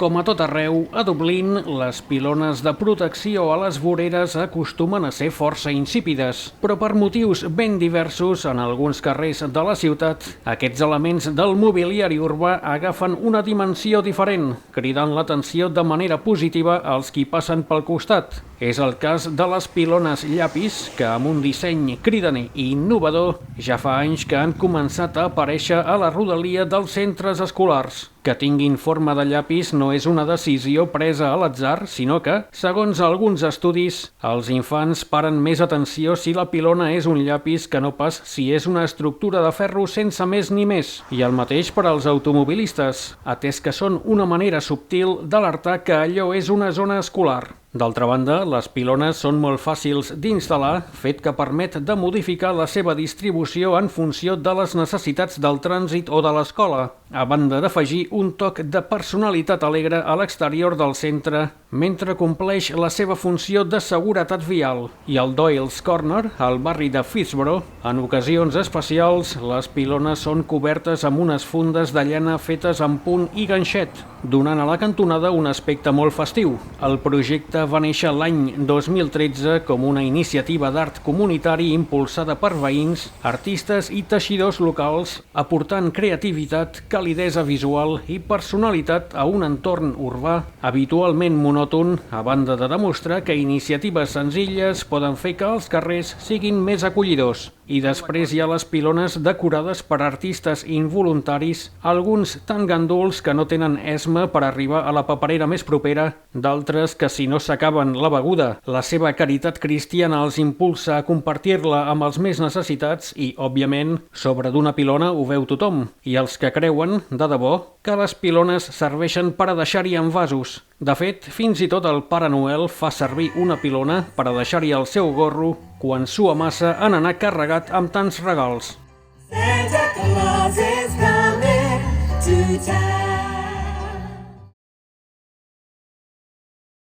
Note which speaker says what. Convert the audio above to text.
Speaker 1: Com a tot arreu, a Dublín, les pilones de protecció a les voreres acostumen a ser força insípides, però per motius ben diversos en alguns carrers de la ciutat, aquests elements del mobiliari urbà agafen una dimensió diferent, cridant l'atenció de manera positiva als qui passen pel costat. És el cas de les pilones llapis, que amb un disseny cridaner i innovador ja fa anys que han començat a aparèixer a la rodalia dels centres escolars. Que tinguin forma de llapis no és una decisió presa a l'atzar, sinó que, segons alguns estudis, els infants paren més atenció si la pilona és un llapis que no pas si és una estructura de ferro sense més ni més. I el mateix per als automobilistes, atès que són una manera subtil d'alertar que allò és una zona escolar. D'altra banda, les pilones són molt fàcils d'instal·lar, fet que permet de modificar la seva distribució en funció de les necessitats del trànsit o de l'escola, a banda d'afegir un toc de personalitat alegre a l'exterior del centre, mentre compleix la seva funció de seguretat vial. I al Doyle's Corner, al barri de Fitzborough, en ocasions especials, les pilones són cobertes amb unes fundes de llana fetes amb punt i ganxet, donant a la cantonada un aspecte molt festiu. El projecte va néixer l'any 2013 com una iniciativa d'art comunitari impulsada per veïns, artistes i teixidors locals, aportant creativitat, calidesa visual i personalitat a un entorn urbà habitualment monòton, a banda de demostrar que iniciatives senzilles poden fer que els carrers siguin més acollidors. I després hi ha les pilones decorades per artistes involuntaris, alguns tan ganduls que no tenen esma per arribar a la paperera més propera, d'altres que si no s'acaben la beguda, la seva caritat cristiana els impulsa a compartir-la amb els més necessitats i, òbviament, sobre d'una pilona ho veu tothom. I els que creuen, de debò, que les pilones serveixen per a deixar-hi envasos. De fet, fins i tot el Pare Noel fa servir una pilona per a deixar-hi el seu gorro quan sua massa en anar carregat amb tants regals.
Speaker 2: Santa Claus is coming to town.